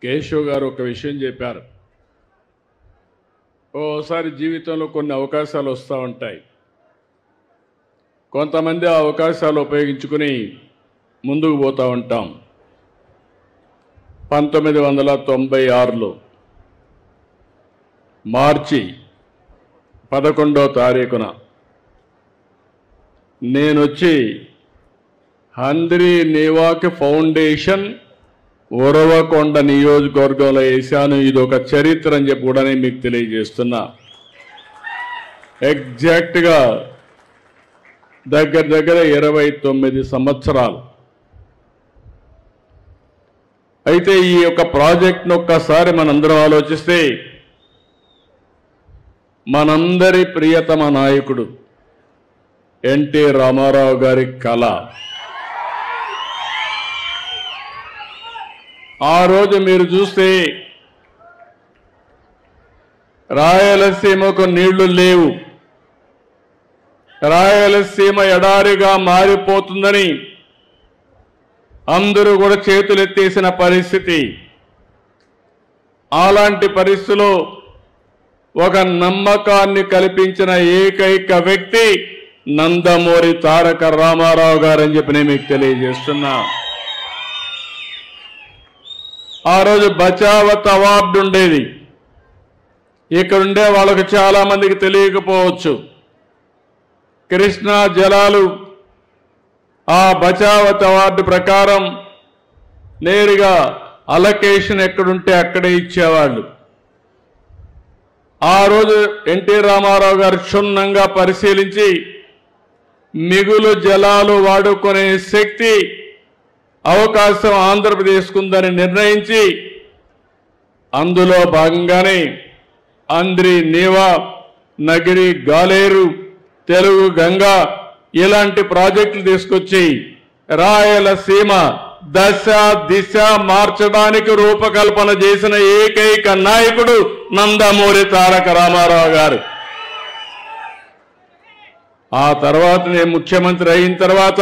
కేశవ్ గారు ఒక విషయం చెప్పారు. ఓసారి జీవితంలో కొన్ని అవకాశాలు వస్తూ ఉంటాయి. కొంతమంది ఆ అవకాశాలు ఉపయోగించుకుని ముందుకు పోతూ ఉంటాం. 1996లో మార్చి 11వ తారీఖున నేనొచ్చి హంద్రీ నీవాకి ఫౌండేషన్ ఉరవకొండ నియోజకవర్గంలో వేశాను. ఇది ఒక చరిత్ర అని చెప్పి కూడా నేను మీకు తెలియజేస్తున్నా. ఎగ్జాక్ట్గా దగ్గర 29 సంవత్సరాలు. అయితే ఈ యొక్క ప్రాజెక్ట్ను ఒక్కసారి మనందరం ఆలోచిస్తే మనందరి ప్రియతమ నాయకుడు ఎన్టీ రామారావు గారి కళ. ఆ రోజు మీరు చూస్తే రాయలసీమకు నీళ్లు లేవు, రాయలసీమ ఎడారిగా మారిపోతుందని అందరూ కూడా చేతులెత్తేసిన పరిస్థితి. అలాంటి పరిస్థితిలో ఒక నమ్మకాన్ని కల్పించిన ఏకైక వ్యక్తి నందమూరి తారక రామారావు గారని చెప్పి నేను మీకు తెలియజేస్తున్నా. ఆ రోజు బచావత్ అవార్డు ఉండేది. ఇక్కడుండే వాళ్ళకు చాలా మందికి తెలియకపోవచ్చు. కృష్ణా జలాలు ఆ బచావత్ అవార్డు ప్రకారం నేరుగా అలొకేషన్ ఎక్కడుంటే అక్కడే ఇచ్చేవాళ్ళు. ఆ రోజు ఎన్టీ రామారావు గారు క్షుణ్ణంగా పరిశీలించి మిగులు జలాలు వాడుకునే శక్తి అవకాశం ఆంధ్రప్రదేశ్కు ఉందని నిర్ణయించి అందులో భాగంగానే హంద్రీ నీవా, నగిరి గాలేరు, తెలుగు గంగా ఇలాంటి ప్రాజెక్టులు తీసుకొచ్చి రాయలసీమ దశ దిశ మార్చడానికి రూపకల్పన చేసిన ఏకైక నాయకుడు నందమూరి తారక రామారావు గారు. ఆ తర్వాత నేను ముఖ్యమంత్రి అయిన తర్వాత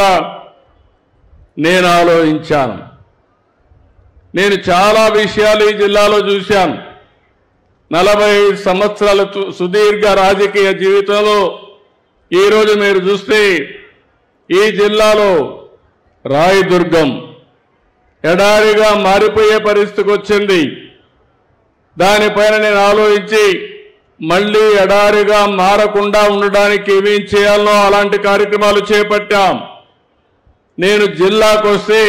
నేను ఆలోచించాను. నేను చాలా విషయాలు ఈ జిల్లాలో చూశాను. 45 సంవత్సరాల సుదీర్ఘ రాజకీయ జీవితంలో ఈరోజు మీరు చూస్తే ఈ జిల్లాలో రాయదుర్గం ఎడారిగా మారిపోయే పరిస్థితికి వచ్చింది. దానిపైన నేను ఆలోచించి మళ్ళీ ఎడారిగా మారకుండా ఉండడానికి ఏమేం చేయాలో అలాంటి కార్యక్రమాలు చేపట్టాం. నేను జిల్లాకు వస్తే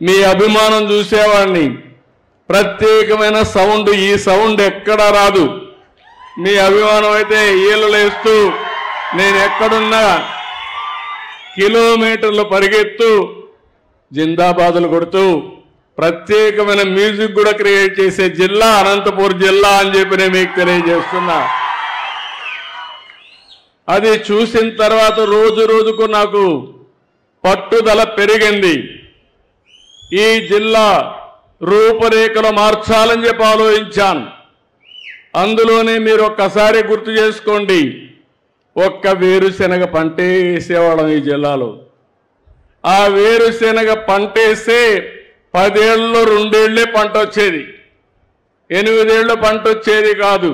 మీ అభిమానం చూసేవాడిని. ప్రత్యేకమైన సౌండ్, ఈ సౌండ్ ఎక్కడా రాదు. మీ అభిమానం అయితే ఈలలేస్తూ నేను ఎక్కడున్నా కిలోమీటర్లు పరిగెత్తు జిందాబాదులు కొడుతూ ప్రత్యేకమైన మ్యూజిక్ కూడా క్రియేట్ చేసే జిల్లా అనంతపురం జిల్లా అని చెప్పి నేను మీకు తెలియజేస్తున్నా. అది చూసిన తర్వాత రోజు రోజుకు నాకు పట్టుదల పెరిగింది. ఈ జిల్లా రూపురేఖలు మార్చాలని చెప్పి ఆలోచించాను. అందులోనే మీరు ఒక్కసారి గుర్తు చేసుకోండి, ఒక్క వేరుశెనగ పంటే వేసేవాళ్ళం ఈ జిల్లాలో. ఆ వేరుశెనగ పంటేస్తే 10 ఏళ్ళలో 2 ఏళ్లే పంట వచ్చేది, 8 ఏళ్ళు పంట వచ్చేది కాదు.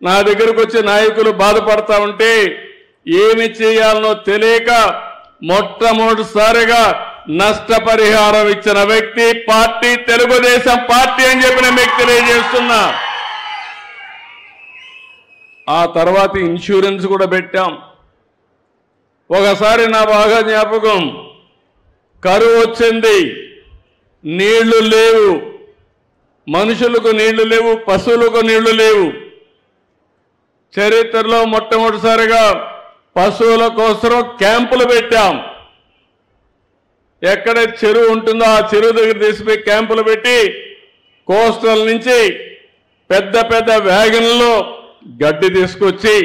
నా దగ్గరకు వచ్చే నాయకులు బాధపడతా ఉంటే ఏమి చేయాలనో తెలియక మొట్టమొదటిసారిగా నష్టపరిహారం ఇచ్చిన వ్యక్తి పార్టీ తెలుగుదేశం పార్టీ అని చెప్పి నేను మీకు తెలియజేస్తున్నా. ఆ తర్వాత ఇన్సూరెన్స్ కూడా పెట్టాం. ఒకసారి నా బాగా జ్ఞాపకం, కరువు వచ్చింది, నీళ్లు లేవు, మనుషులకు నీళ్లు లేవు, పశువులకు నీళ్లు లేవు. చరిత్రలో మొట్టమొదటిసారిగా పశువుల కోసం క్యాంపులు పెట్టాం. ఎక్కడ చెరువు ఉంటుందో ఆ చెరువు దగ్గర తీసిపోయి క్యాంపులు పెట్టి కోస్టల్ నుంచి పెద్ద పెద్ద వ్యాగన్లో గడ్డి తీసుకొచ్చి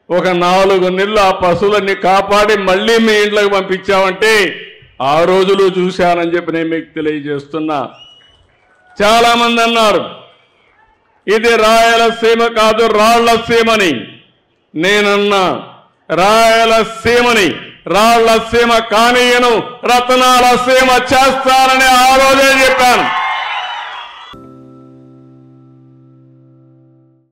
ఒక 4 నెలలు ఆ పశువులన్నీ కాపాడి మళ్ళీ మీ ఇంట్లోకి పంపించామంటే ఆ రోజులు చూశానని చెప్పి నేను మీకు తెలియజేస్తున్నా. చాలా మంది అన్నారు ఇది రాయలసీమ కాదు రాళ్లసీమని. నేనన్నా రాయలసీమని రాళ్లసీమ కానీయను, రతనాల సీమ చేస్తానని ఆ రోజే చెప్పాను.